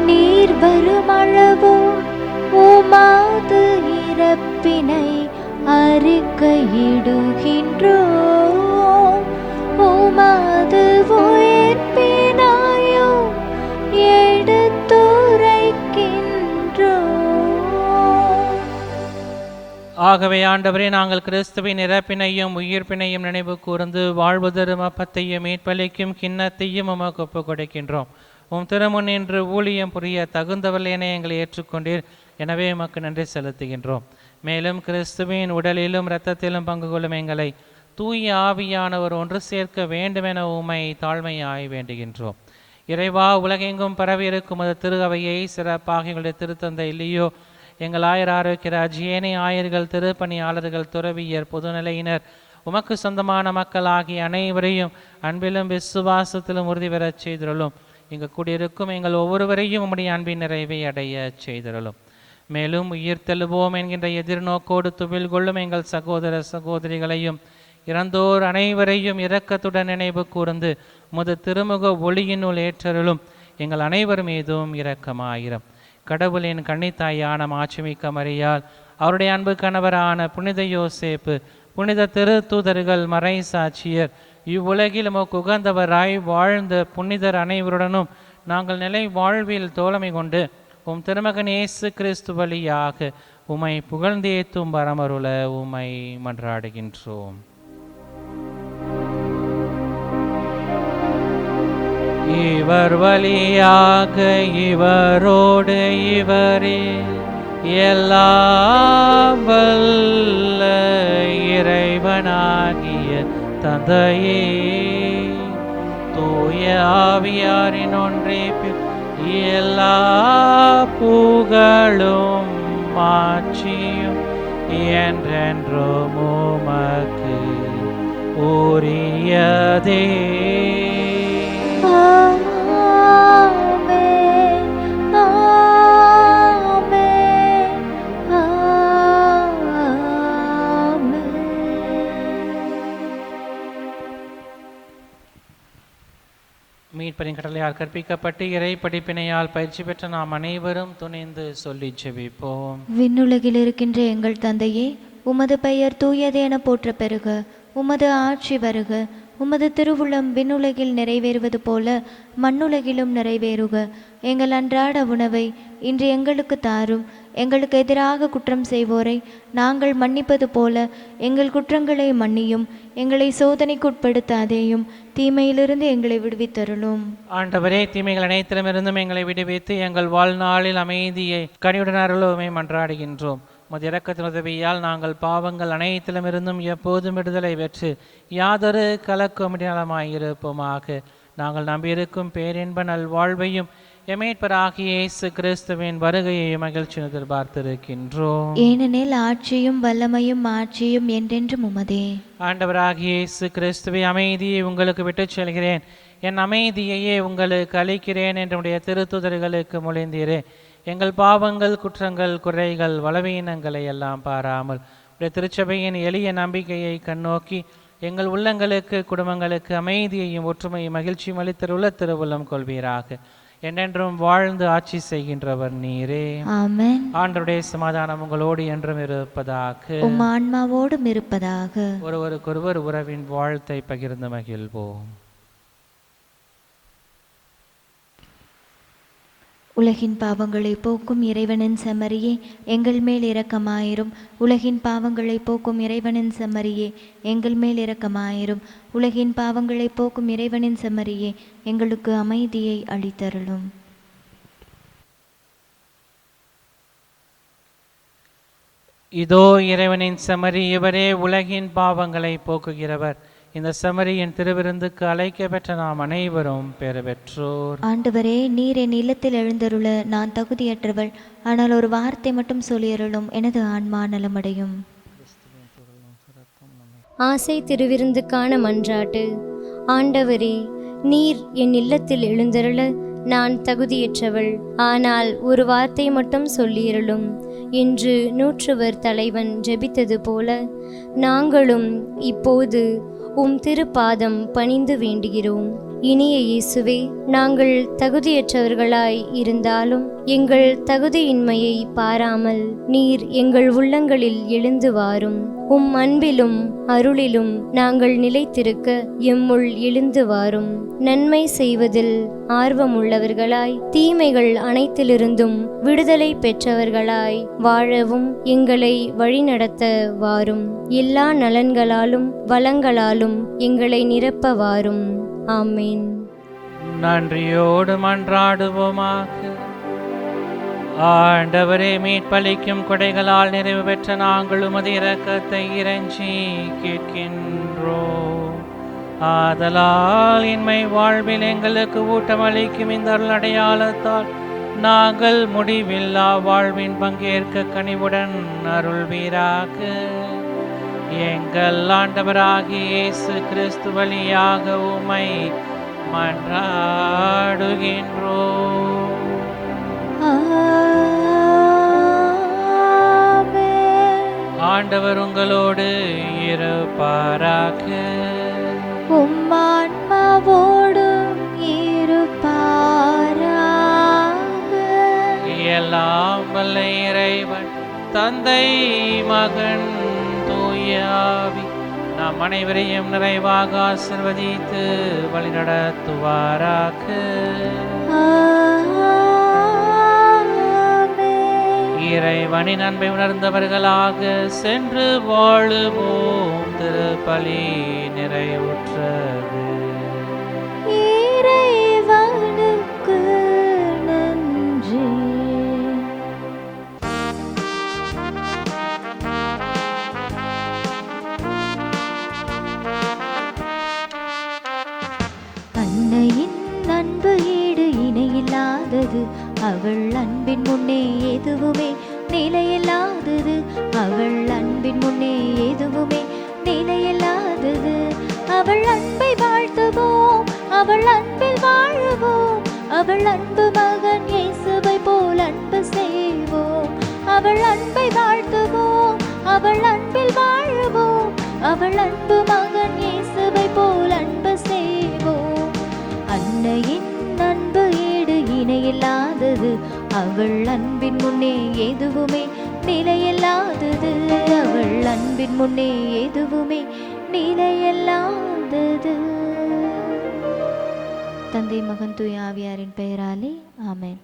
நீர் வருமளவும் உமது இறப்பினை அறிக்கையிடுகின்றோம், உமது உயிர்ப்பினையும் எடுத்துரைக்கின்றோம். ஆகவே ஆண்டவரே, நாங்கள் கிறிஸ்துவின் இறப்பினையும் உயிர்ப்பினையும் நினைவு கூர்ந்து வாழ்வதரும் அப்பத்தையும் மீட்பளிக்கும் கிண்ணத்தையும் உமக்கு ஒப்புக் கொடுக்கின்றோம். உம் திருமுன் நின்று ஊழியம் புரிய தகுந்தவர்கள் என எங்களை ஏற்றுக்கொண்டீர். எனவே உமக்கு நன்றி செலுத்துகின்றோம். மேலும் கிறிஸ்துவின் உடலிலும் இரத்தத்திலும் பங்கு கொள்ளும் எங்களை தூய ஆவியானவர் ஒன்று சேர்க்க வேண்டுமென உம்மை தாழ்மையாய் வேண்டுகின்றோம். இறைவா, உலகெங்கும் பரவி இருக்கும் அது திரு அவையை சிறப்பாக எங்களுடைய திருத்தந்தை இல்லையோ, எங்கள் ஆயர் ஆரோக்கியராஜ், ஏனைய ஆயர்கள், திருப்பணியாளர்கள், துறவியர், பொதுநிலையினர், உமக்கு சொந்தமான மக்கள் ஆகிய அனைவரையும் அன்பிலும் விசுவாசத்திலும் உறுதி பெறச் செய்திருளும். இங்கு கூடியிருக்கும் எங்கள் ஒவ்வொருவரையும் உம்முடைய அன்பின் நிறைவை அடைய செய்திருளும். மேலும் உயிர் தெழுவோம் என்கின்ற எதிர்நோக்கோடு துவில் கொள்ளும் எங்கள் சகோதர சகோதரிகளையும் இறந்தோர் அனைவரையும் இரக்கத்துடன் நினைவு கூர்ந்து உமது திருமுக ஒளியினுள் ஏற்றருளும். எங்கள் அனைவர் மீதும் இரக்கமாயிரம். கடவுளின் கன்னித்தாயான மாட்சிமிக்க மரியாள், அவருடைய அன்பு கணவரான புனித யோசேப்பு, புனித திருத்தூதர்கள், மறை சாட்சியர், இவ்வுலகில் உமக்கு உகந்தவராய் வாழ்ந்த புனிதர் அனைவருடனும் நாங்கள் நிலை வாழ்வில் தோழமை கொண்டு உம் திருமகன் இயேசு கிறிஸ்து வழியாக உம்மை புகழ்ந்தேத்தும் வரமருள உம்மை மன்றாடுகின்றோம். இவர் வழியாக இவரோடு இவரில் எல்லாம் வல்ல இறைவனாகிய தந்தையே, தூய ஆவியாரின் ஒன்றிப்பில் எல்லா புகழும் மாட்சியும் என்றென்றும் உமக்கு உரியதே. ஆமென், ஆமென், ஆமென். மீட்பரின் கடலையால் கற்பிக்கப்பட்டு இறை படிப்பினையால் பயிற்சி பெற்ற நாம் அனைவரும் துணிந்து சொல்லி ஜெபிப்போம். விண்ணுலகில் இருக்கின்ற எங்கள் தந்தையே, உமது பெயர் தூயது என போற்ற பெறுக. உமது ஆட்சி வருக. உமது திருவுளம் விண்ணுலகில் நிறைவேறுவது போல மண்ணுலகிலும் நிறைவேறுக. எங்கள் அன்றாட உணவை இன்று எங்களுக்கு தாரும். எங்களுக்கு எதிராக குற்றம் செய்வோரை நாங்கள் மன்னிப்பது போல எங்கள் குற்றங்களை மன்னியும். எங்களை சோதனைக்குட்படுத்தாதேயும், தீமையிலிருந்து எங்களை விடுவித்தருளும். ஆண்டவரே, தீமைகள் அனைத்திலுமிருந்தும் எங்களை விடுவித்து எங்கள் வாழ்நாளில் அமைதியை கனிவுடன் அருளுமை மன்றாடுகின்றோம். உமது இரக்கத்தின் உதவியால் நாங்கள் பாவங்கள் அனைத்திலுமிருந்தும் எப்போதும் விடுதலை பெற்று யாதொரு கலக்கமிடமாயிருப்போமாக. நாங்கள் நம்பியிருக்கும் பேரின்ப நல்வாழ்வையும் எமேட்பராகிய இயேசு கிறிஸ்துவின் வருகையை மகிழ்ச்சி எதிர்பார்த்திருக்கின்றோம். ஏனெனில் ஆட்சியும் வல்லமையும் ஆட்சியும் என்றென்றும் உமதே. ஆண்டவராகிய இயேசு கிறிஸ்துவை, அமைதியை உங்களுக்கு விட்டுச் செல்கிறேன், என் அமைதியையே உங்களுக்கு அளிக்கிறேன் என்று திருத்துதர்களுக்கு மொழிந்தீரே. எங்கள் பாவங்கள், குற்றங்கள், குறைகள், பலவீனங்களை எல்லாம் பாராமல் உடைய திருச்சபையின் எளிய நம்பிக்கையை கண்ணோக்கி எங்கள் உள்ளங்களுக்கு, குடும்பங்களுக்கு அமைதியையும் ஒற்றுமையும் மகிழ்ச்சியும் அளித்தருள்ள திருவுள்ளம் கொள்வீராக. என்றென்றும் வாழ்ந்து ஆட்சி செய்கின்றவர் நீரே. ஆமென். ஆண்டவருடைய சமாதானம் உங்களோடு என்றும் இருப்பதாக. உம் ஆன்மாவோடும் இருப்பதாக. ஒருவருக்கொருவர் உறவின் வாழ்த்தை பகிர்ந்து மகிழ்வோம். உலகின் பாவங்களை போக்கும் இறைவனின் செம்மறியே, எங்கள் மேல் இரக்கமாயிரும். உலகின் பாவங்களை போக்கும் இறைவனின் செம்மறியே, எங்கள் மேல் இரக்கமாயிரும். உலகின் பாவங்களை போக்கும் இறைவனின் செம்மறியே, எங்களுக்கு அமைதியை அளித்தருளும். இதோ இறைவனின் செம்மறி, இவரே உலகின் பாவங்களை போக்குகிறவர். இந்த செம்மறியின் திருவிருந்துக்கு அழைக்க பெற்ற நாம் அனைவரும் பெறு பெற்றோர். ஆண்டவரே, நீர் என் இல்லத்தில் எழுந்தருள நான் தகுதியற்றவள். ஆனால் ஒரு வார்த்தை மட்டும் சொல்லியருளும், எனது ஆன்மா நலமடையும். ஆசை திருவிருந்துக்கான மன்றாட்டு. ஆண்டவரே, நீர் என் இல்லத்தில் எழுந்தருள நான் தகுதியற்றவள், ஆனால் ஒரு வார்த்தை மட்டும் சொல்லியருளும் என்று நூற்றுவர் தலைவன் ஜெபித்தது போல நாங்களும் இப்போது உம் திருப்பாதம் பணிந்து வேண்டுகிறோம். இனிய இயேசுவே, நாங்கள் தகுதியற்றவர்களாய் இருந்தாலும் எங்கள் தகுதியின்மையை பாராமல் நீர் எங்கள் உள்ளங்களில் எழுந்து வாரும். உம் அன்பிலும் அருளிலும் நாங்கள் நிலைத்திருக்க எம்முள் எழுந்து வாரும். நன்மை செய்வதில் ஆர்வமுள்ளவர்களாய் தீமைகள் அனைத்திலிருந்தும் விடுதலை பெற்றவர்களாய் வாழவும் எங்களை வழிநடத்த வாரும். எல்லா நலன்களாலும் வளங்களாலும் எங்களை நிரப்ப வாரும். ஆமேன். நன்றியோடு மன்றாடுவோமாக. ஆண்டவரே, மீட்பளிக்கும் கொடைகளால் நிறைவு பெற்ற நாங்கள் உமது இரக்கத்தை இறைஞ்சி கேட்கின்றோம். ஆதலால் இன்மை வாழ்வில் எங்களுக்கு ஊட்டமளிக்கும் இந்த அருள் அடையாளத்தால் நாங்கள் முடிவில்லா வாழ்வின் பங்கேற்க கனிவுடன் அருள்வீராக. எங்கள் ஆண்டவராகிய இயேசு கிறிஸ்து வழியாக உம்மை மன்றாடுகின்றோம். ஆண்டவர் உங்களோடு இருப்பாராக. உம் ஆன்மாவோடும் இருப்பாராக. எல்லாம் வல்ல இறைவன் தந்தை, மகன், தூய ஆவி நாம் அனைவரையும் நிறைவாக ஆசீர்வதித்து வழிநடத்துவாராக. இறைவனின் அன்பை உணர்ந்தவர்களாக சென்று வாழுவோம். திருப்பலி நிறைவுற்றது. இறைவனுக்கு நன்றி. அன்னையின் அன்பு ஈடு இணையில்லாதது, அவள் அன்பின் முன்னே எதுவுமே நிலையில்லாதது. அவள் அன்பின் முன்னே எதுவுமே நிலையில்லாதது. அவள் அன்பை வாழ்த்துவோம், அவள் அன்பில் வாழுவோம். அவள் அன்பு மகன் இயேசுவை போல் அன்பு செய்வோம். அவள் அன்பை வாழ்த்துவோம், அவள் அன்பில் வாழுவோம். அவள் அன்பு மகன் இயேசுவை போல் அன்பு செய்வோம். அன்னையின் அன்பு ஈடு இணையில்லாதது, அவள் அன்பின் முன்னே எதுவுமே நிலையில்லாதது. அவள் அன்பின் முன்னே எதுவுமே நிலையில்லாதது. தந்தை, மகன், தூய ஆவியாரின் பெயராலே ஆமென்.